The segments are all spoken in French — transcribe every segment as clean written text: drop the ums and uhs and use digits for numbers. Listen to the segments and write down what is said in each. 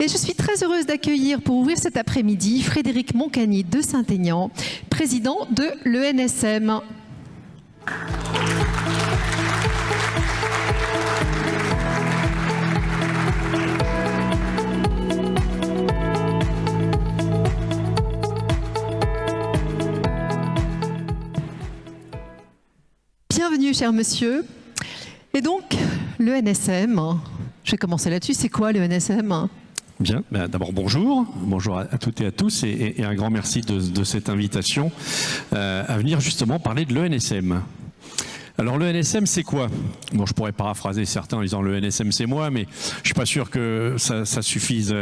Et je suis très heureuse d'accueillir pour ouvrir cet après-midi Frédéric Moncagny de Saint-Aignan, président de l'ENSM. Bienvenue, cher monsieur. Et donc, l'ENSM, je vais commencer là-dessus. C'est quoi l'ENSM ? Bien, d'abord bonjour à toutes et à tous et un grand merci de cette invitation à venir justement parler de l'ENSM. Alors l'ENSM c'est quoi? Bon, je pourrais paraphraser certains en disant l'ENSM c'est moi, mais je suis pas sûr que ça suffise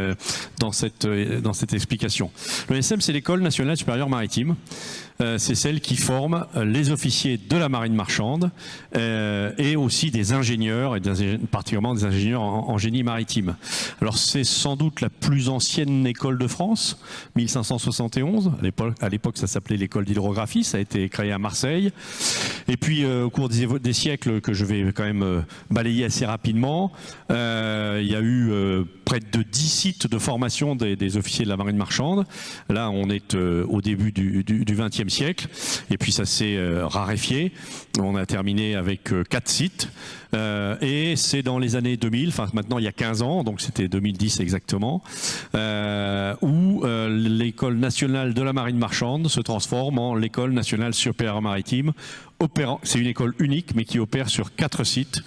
dans cette explication. L'ENSM c'est l'École nationale supérieure maritime. C'est celle qui forme les officiers de la marine marchande et aussi des ingénieurs, et particulièrement des ingénieurs en génie maritime. Alors c'est sans doute la plus ancienne école de France, 1571. À l'époque ça s'appelait l'école d'hydrographie, ça a été créé à Marseille. Et puis au cours des siècles, que je vais quand même balayer assez rapidement, il y a eu près de 10 sites de formation des officiers de la marine marchande. Là on est au début du XXe siècle, et puis ça s'est raréfié. On a terminé avec 4 sites, et c'est dans les années 2000, enfin maintenant il y a 15 ans, donc c'était 2010 exactement, où l'école nationale de la marine marchande se transforme en l'école nationale supérieure maritime. C'est une école unique, mais qui opère sur 4 sites,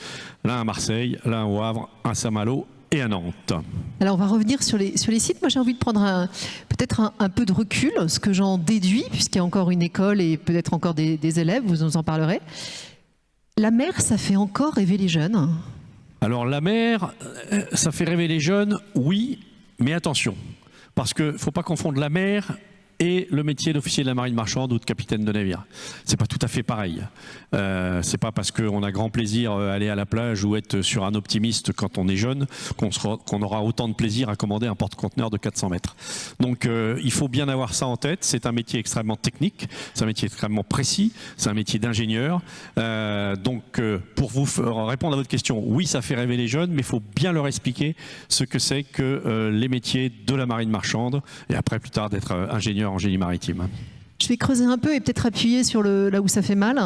l'un à Marseille, l'un au Havre, un à Saint-Malo et à Nantes. Alors on va revenir sur les sites. Moi j'ai envie de prendre peut-être un peu de recul, ce que j'en déduis, puisqu'il y a encore une école et peut-être encore des élèves, vous nous en parlerez. La mer, ça fait encore rêver les jeunes? Alors la mer, ça fait rêver les jeunes, oui, mais attention, parce qu'il ne faut pas confondre la mer et le métier d'officier de la marine marchande ou de capitaine de navire. C'est pas tout à fait pareil. C'est pas parce qu'on a grand plaisir à aller à la plage ou être sur un optimiste quand on est jeune qu'on aura autant de plaisir à commander un porte-conteneur de 400 mètres. Donc il faut bien avoir ça en tête. C'est un métier extrêmement technique, c'est un métier extrêmement précis, c'est un métier d'ingénieur. Donc pour vous répondre à votre question, oui, ça fait rêver les jeunes, mais il faut bien leur expliquer ce que c'est que les métiers de la marine marchande, et après plus tard d'être ingénieur en génie maritime. Je vais creuser un peu et peut-être appuyer sur là où ça fait mal.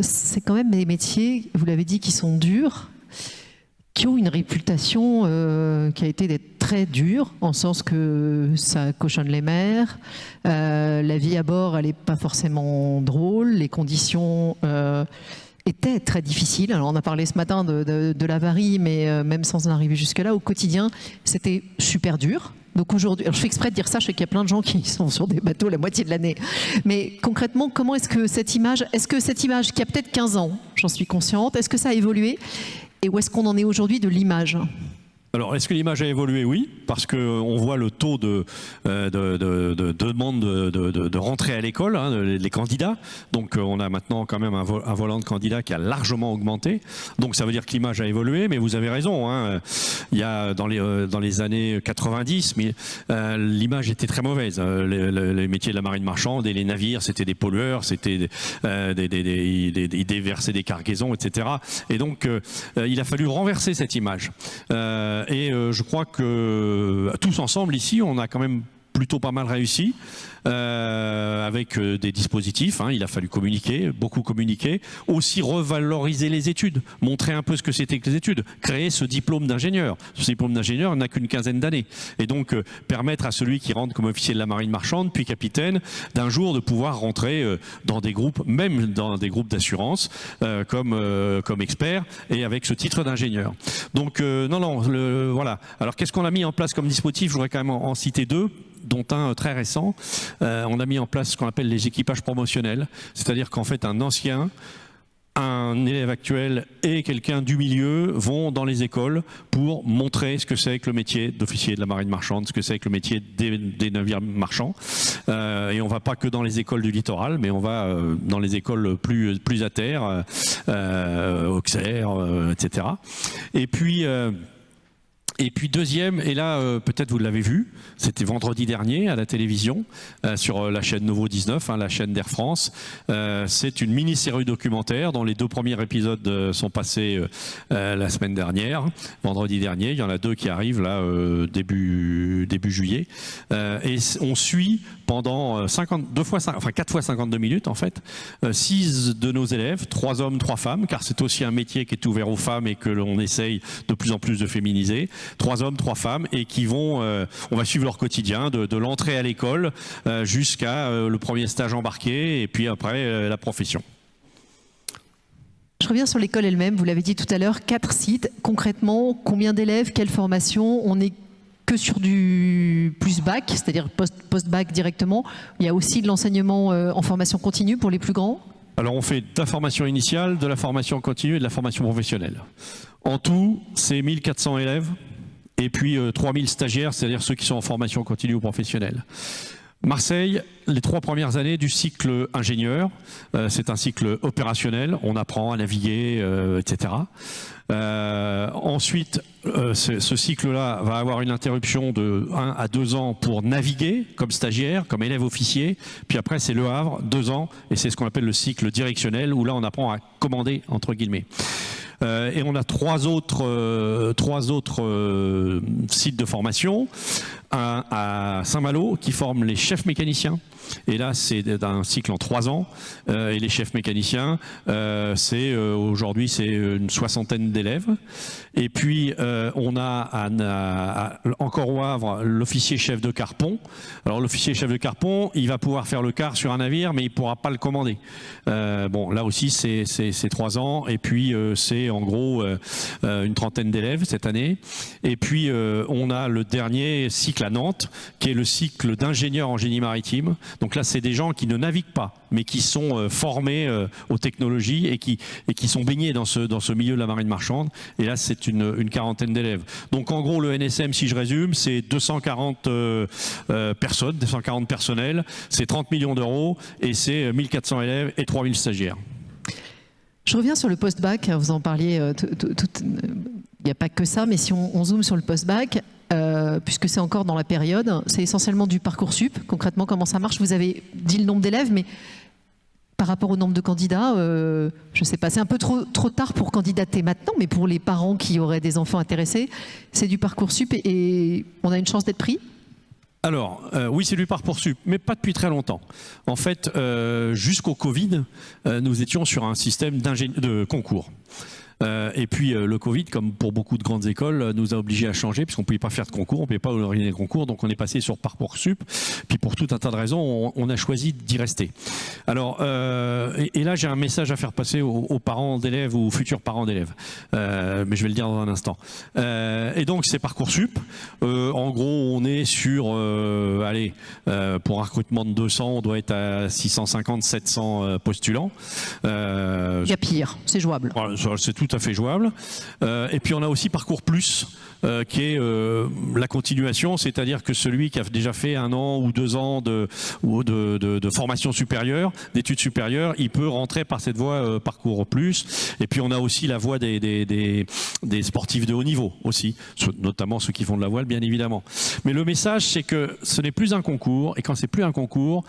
C'est quand même des métiers, vous l'avez dit, qui sont durs, qui ont une réputation qui a été d'être très dure, en sens que ça cochonne les mers, la vie à bord, elle n'est pas forcément drôle, les conditions étaient très difficiles. Alors on a parlé ce matin de l'avarie, mais même sans en arriver jusque-là, au quotidien, c'était super dur. Donc aujourd'hui, je fais exprès de dire ça, je sais qu'il y a plein de gens qui sont sur des bateaux la moitié de l'année. Mais concrètement, comment est-ce que cette image qui a peut-être 15 ans, j'en suis consciente, est-ce que ça a évolué? Et où est-ce qu'on en est aujourd'hui de l'image? Alors, est-ce que l'image a évolué? Oui, parce qu'on voit le taux de demande de rentrée à l'école, hein, les candidats. Donc, on a maintenant quand même un volant de candidats qui a largement augmenté. Donc, ça veut dire que l'image a évolué, mais vous avez raison. Hein, il y a dans les années 90, mais l'image était très mauvaise. Les métiers de la marine marchande et les navires, c'était des pollueurs, c'était ils déversaient des cargaisons, etc. Et donc, il a fallu renverser cette image. Et je crois que tous ensemble ici, on a quand même plutôt pas mal réussi avec des dispositifs. Hein, il a fallu communiquer, beaucoup communiquer, aussi revaloriser les études, montrer un peu ce que c'était que les études, créer ce diplôme d'ingénieur. Ce diplôme d'ingénieur n'a qu'une quinzaine d'années. Et donc permettre à celui qui rentre comme officier de la marine marchande, puis capitaine, d'un jour de pouvoir rentrer dans des groupes, même dans des groupes d'assurance, comme expert, et avec ce titre d'ingénieur. Donc voilà. Alors qu'est-ce qu'on a mis en place comme dispositif? Je voudrais quand même en citer 2. Dont un très récent. On a mis en place ce qu'on appelle les équipages promotionnels, c'est-à-dire qu'en fait un ancien, un élève actuel et quelqu'un du milieu vont dans les écoles pour montrer ce que c'est que le métier d'officier de la marine marchande, ce que c'est que le métier des navires marchands. Et on va pas que dans les écoles du littoral, mais on va dans les écoles plus à terre, Auxerre, etc. Et puis Et puis deuxième, et là peut-être vous l'avez vu, c'était vendredi dernier à la télévision sur la chaîne Novo 19, la chaîne d'Air France. C'est une mini-série documentaire dont les 2 premiers épisodes sont passés la semaine dernière, vendredi dernier. Il y en a 2 qui arrivent là début juillet. Et on suit pendant 4 fois 52 minutes en fait, 6 de nos élèves, 3 hommes, 3 femmes, car c'est aussi un métier qui est ouvert aux femmes et que l'on essaye de plus en plus de féminiser. 3 hommes, 3 femmes, et qui vont, on va suivre leur quotidien de l'entrée à l'école jusqu'à le premier stage embarqué et puis après la profession. Je reviens sur l'école elle-même, vous l'avez dit tout à l'heure, 4 sites. Concrètement, combien d'élèves, quelle formation? On n'est que sur du plus bac, c'est-à-dire post-bac directement. Il y a aussi de l'enseignement en formation continue pour les plus grands? Alors on fait de la formation initiale, de la formation continue et de la formation professionnelle. En tout, c'est 1400 élèves. Et puis 3000 stagiaires, c'est-à-dire ceux qui sont en formation continue ou professionnelle. Marseille, les 3 premières années du cycle ingénieur, c'est un cycle opérationnel, on apprend à naviguer, etc. Ensuite, ce cycle-là va avoir une interruption de 1 à 2 ans pour naviguer comme stagiaire, comme élève officier. Puis après, c'est Le Havre, 2 ans, et c'est ce qu'on appelle le cycle directionnel, où là, on apprend à commander, entre guillemets. Et on a 3 autres sites de formation. Un à Saint-Malo qui forme les chefs mécaniciens. Et là, c'est un cycle en 3 ans. Et les chefs mécaniciens, aujourd'hui, c'est une 60aine d'élèves. Et puis, on a encore au Havre l'officier chef de carpon. Alors, l'officier chef de carpon, il va pouvoir faire le quart sur un navire, mais il ne pourra pas le commander. Bon, là aussi, c'est 3 ans. Et puis, c'est en gros une 30aine d'élèves cette année. Et puis, on a le dernier cycle à Nantes, qui est le cycle d'ingénieur en génie maritime. Donc là, c'est des gens qui ne naviguent pas, mais qui sont formés aux technologies et qui sont baignés dans ce milieu de la marine marchande. Et là, c'est une 40aine d'élèves. Donc en gros, le NSM, si je résume, c'est 240 personnes, 240 personnels, c'est 30 millions d'euros et c'est 1400 élèves et 3000 stagiaires. Je reviens sur le post-bac, vous en parliez, il n'y a pas que ça, mais si on zoome sur le post-bac, puisque c'est encore dans la période, c'est essentiellement du Parcoursup. Concrètement, comment ça marche? Vous avez dit le nombre d'élèves, mais par rapport au nombre de candidats, je ne sais pas, c'est un peu trop tard pour candidater maintenant, mais pour les parents qui auraient des enfants intéressés, c'est du Parcoursup et on a une chance d'être pris? Alors, oui, c'est du Parcoursup, mais pas depuis très longtemps. En fait, jusqu'au Covid, nous étions sur un système de concours. Et puis le Covid, comme pour beaucoup de grandes écoles, nous a obligés à changer puisqu'on ne pouvait pas faire de concours, on ne pouvait pas organiser des concours, donc on est passé sur Parcoursup. Puis pour tout un tas de raisons, on a choisi d'y rester. Alors, et là j'ai un message à faire passer aux parents d'élèves ou aux futurs parents d'élèves, mais je vais le dire dans un instant. Et donc c'est Parcoursup. En gros, on est sur, pour un recrutement de 200, on doit être à 650-700 postulants. Il y a pire, c'est jouable. C'est tout à fait jouable. Et puis on a aussi Parcours Plus, qui est la continuation, c'est-à-dire que celui qui a déjà fait 1 an ou 2 ans de formation supérieure, d'études supérieures, il peut rentrer par cette voie Parcours Plus. Et puis on a aussi la voie des sportifs de haut niveau aussi, notamment ceux qui font de la voile, bien évidemment. Mais le message, c'est que ce n'est plus un concours, et quand c'est plus un concours,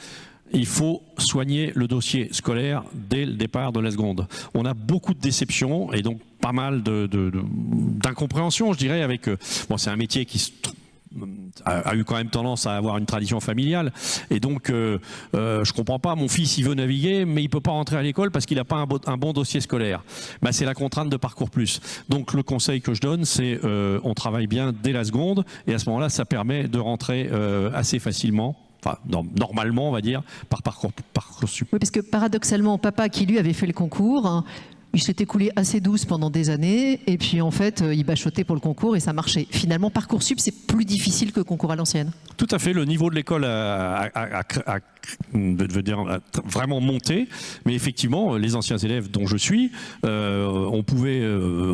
il faut soigner le dossier scolaire dès le départ de la seconde. On a beaucoup de déceptions et donc pas mal d'incompréhension, je dirais, avec... Bon, c'est un métier qui a eu quand même tendance à avoir une tradition familiale. Et donc, je comprends pas, mon fils, il veut naviguer, mais il peut pas rentrer à l'école parce qu'il n'a pas un bon dossier scolaire. Bah, c'est la contrainte de Parcours Plus. Donc, le conseil que je donne, c'est on travaille bien dès la seconde et à ce moment-là, ça permet de rentrer assez facilement. Enfin, normalement, on va dire, par Parcoursup. Oui, parce que paradoxalement, papa qui lui avait fait le concours, hein, il s'est écoulé assez douce pendant des années, et puis en fait, il bachotait pour le concours et ça marchait. Finalement, Parcoursup, c'est plus difficile que le concours à l'ancienne. Tout à fait, le niveau de l'école a vraiment monter. Mais effectivement, les anciens élèves dont je suis, on pouvait,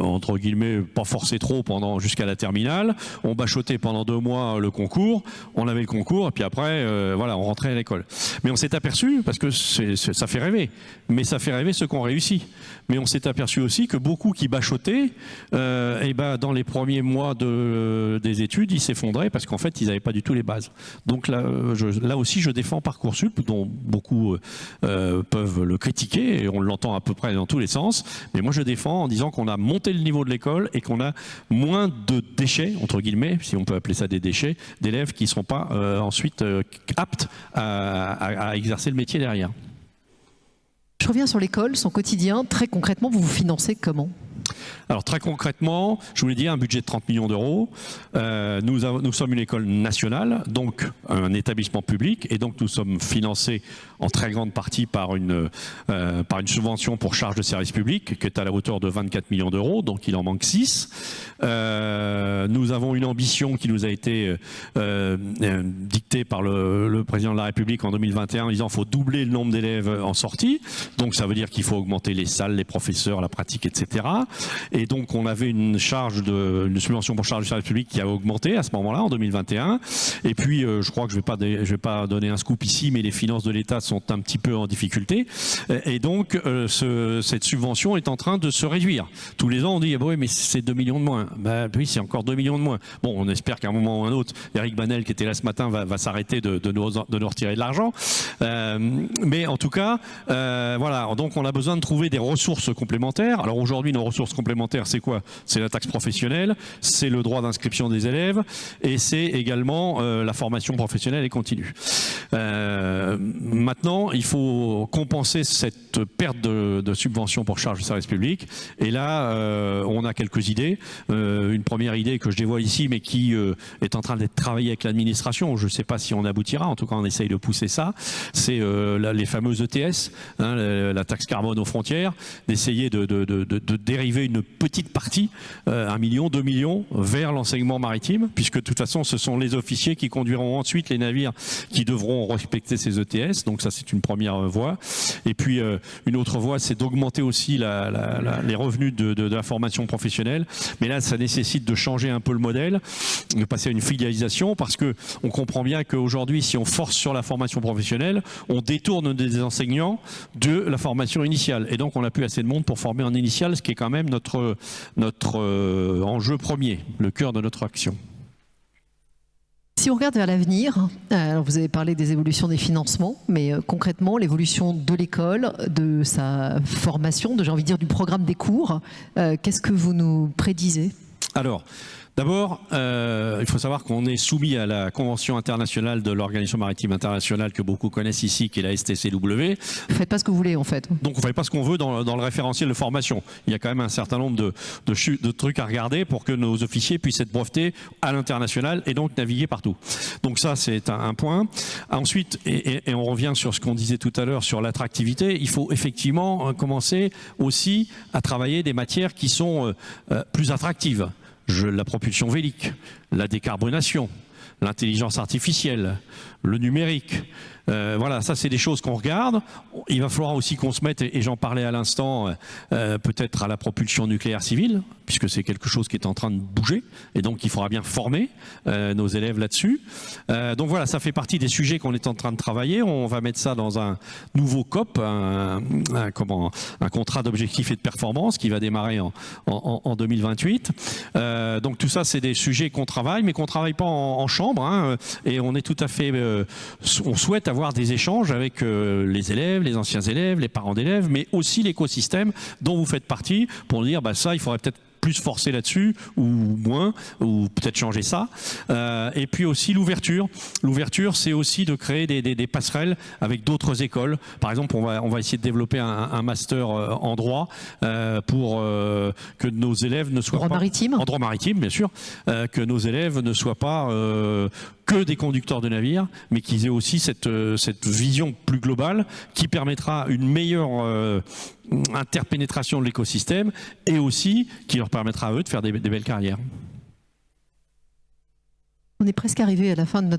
entre guillemets, pas forcer trop jusqu'à la terminale. On bachotait pendant 2 mois le concours. On avait le concours et puis après, voilà, on rentrait à l'école. Mais on s'est aperçu, parce que ça fait rêver, mais ça fait rêver ceux qui ont réussi. Mais on s'est aperçu aussi que beaucoup qui bachotaient, et ben, dans les premiers mois des études, ils s'effondraient parce qu'en fait, ils n'avaient pas du tout les bases. Donc là aussi, je défends Parcoursup, dont beaucoup peuvent le critiquer, et on l'entend à peu près dans tous les sens. Mais moi, je défends en disant qu'on a monté le niveau de l'école et qu'on a moins de déchets, entre guillemets, si on peut appeler ça des déchets, d'élèves qui ne seront pas ensuite aptes à exercer le métier derrière. Je reviens sur l'école, son quotidien. Très concrètement, vous vous financez comment ? Alors très concrètement, je vous l'ai dit, un budget de 30 millions d'euros. Nous sommes une école nationale, donc un établissement public, et donc nous sommes financés en très grande partie par une subvention pour charge de service public qui est à la hauteur de 24 millions d'euros, donc il en manque 6. Nous avons une ambition qui nous a été dictée par le président de la République en 2021 en disant qu'il faut doubler le nombre d'élèves en sortie. Donc ça veut dire qu'il faut augmenter les salles, les professeurs, la pratique, etc. Et donc on avait une subvention pour charge de service public qui a augmenté à ce moment-là, en 2021. Et puis je crois que je vais pas donner un scoop ici, mais les finances de l'État sont un petit peu en difficulté. Et donc cette subvention est en train de se réduire. Tous les ans on dit ah oui, mais c'est 2 millions de moins. Ben oui, c'est encore 2 millions de moins. Bon, on espère qu'à un moment ou un autre, Eric Banel qui était là ce matin va s'arrêter de nous retirer de l'argent. Mais en tout cas, voilà. Donc on a besoin de trouver des ressources complémentaires. Alors aujourd'hui, nos ressources complémentaires, c'est quoi? C'est la taxe professionnelle, c'est le droit d'inscription des élèves et c'est également la formation professionnelle et continue. Maintenant, il faut compenser cette perte de subvention pour charge de service public. Et là, on a quelques idées. Une première idée que je dévoile ici, mais qui est en train d'être travaillée avec l'administration. Je ne sais pas si on aboutira. En tout cas, on essaye de pousser ça. C'est les fameuses ETS, hein, la taxe carbone aux frontières, d'essayer de dériver une petite partie, 1 million, 2 millions, vers l'enseignement maritime, puisque de toute façon, ce sont les officiers qui conduiront ensuite les navires qui devront respecter ces ETS. Donc ça, c'est une première voie. Et puis, une autre voie, c'est d'augmenter aussi les revenus de la formation professionnelle. Mais là, ça nécessite de changer un peu le modèle, de passer à une filialisation, parce que on comprend bien qu'aujourd'hui, si on force sur la formation professionnelle, on détourne des enseignants de la formation initiale. Et donc, on n'a plus assez de monde pour former en initiale, ce qui est quand même notre enjeu premier, le cœur de notre action. Si on regarde vers l'avenir, alors vous avez parlé des évolutions des financements, mais concrètement, l'évolution de l'école, de sa formation, j'ai envie de dire du programme des cours, qu'est-ce que vous nous prédisez ? Alors, d'abord, il faut savoir qu'on est soumis à la Convention internationale de l'Organisation maritime internationale que beaucoup connaissent ici, qui est la STCW. Vous ne faites pas ce que vous voulez, en fait. Donc, on ne fait pas ce qu'on veut dans le référentiel de formation. Il y a quand même un certain nombre de trucs à regarder pour que nos officiers puissent être brevetés à l'international et donc naviguer partout. Donc ça, c'est un point. Ensuite, et on revient sur ce qu'on disait tout à l'heure sur l'attractivité, il faut effectivement commencer aussi à travailler des matières qui sont plus attractives. La propulsion vélique, la décarbonation, l'intelligence artificielle, le numérique. Voilà, ça c'est des choses qu'on regarde. Il va falloir aussi qu'on se mette, et j'en parlais à l'instant, peut-être à la propulsion nucléaire civile, puisque c'est quelque chose qui est en train de bouger, et donc il faudra bien former nos élèves là-dessus. Donc voilà, ça fait partie des sujets qu'on est en train de travailler. On va mettre ça dans un nouveau COP, un contrat d'objectifs et de performance qui va démarrer en 2028. Donc tout ça, c'est des sujets qu'on travaille, mais qu'on ne travaille pas en chambre, hein, et on est tout à fait... on souhaite avoir des échanges avec les élèves, les anciens élèves, les parents d'élèves, mais aussi l'écosystème dont vous faites partie pour dire bah, ça, il faudrait peut-être plus forcer là-dessus, ou moins, ou peut-être changer ça. Et puis aussi l'ouverture. L'ouverture, c'est aussi de créer des passerelles avec d'autres écoles. Par exemple, on va essayer de développer un master en droit pour que nos élèves ne soient pas... En droit maritime ? En droit maritime, bien sûr. Que nos élèves ne soient pas... que des conducteurs de navires, mais qu'ils aient aussi cette vision plus globale qui permettra une meilleure interpénétration de l'écosystème et aussi qui leur permettra à eux de faire des belles carrières. On est presque arrivé à la fin de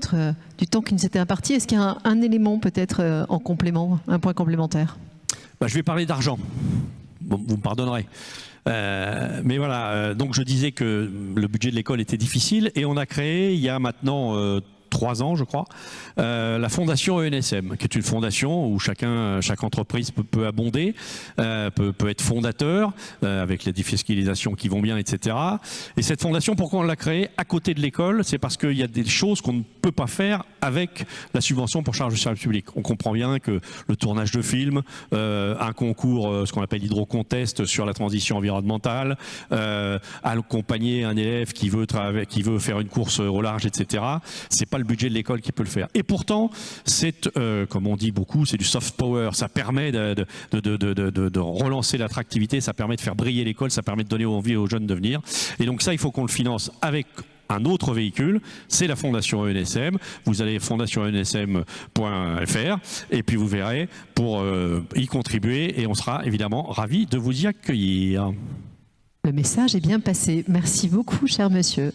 du temps qui nous était imparti. Est-ce qu'il y a un élément peut-être en complément, un point complémentaire? Je vais parler d'argent. Bon, vous me pardonnerez. Mais voilà, donc je disais que le budget de l'école était difficile et on a créé il y a maintenant 3 ans, je crois, la fondation ENSM, qui est une fondation où chaque entreprise peut abonder, peut être fondateur, avec les défiscalisations qui vont bien, etc. Et cette fondation, pourquoi on l'a créée à côté de l'école? C'est parce qu'il y a des choses qu'on ne peut pas faire avec la subvention pour charge de service public. On comprend bien que le tournage de films, un concours, ce qu'on appelle hydrocontest sur la transition environnementale, accompagner un élève qui veut faire une course au large, etc. C'est pas le budget de l'école qui peut le faire. Et pourtant, c'est, comme on dit beaucoup, c'est du soft power. Ça permet de relancer l'attractivité, ça permet de faire briller l'école, ça permet de donner envie aux jeunes de venir. Et donc ça, il faut qu'on le finance avec un autre véhicule, c'est la Fondation ENSM. Vous allez fondationensm.fr et puis vous verrez pour y contribuer et on sera évidemment ravis de vous y accueillir. Le message est bien passé. Merci beaucoup, cher monsieur.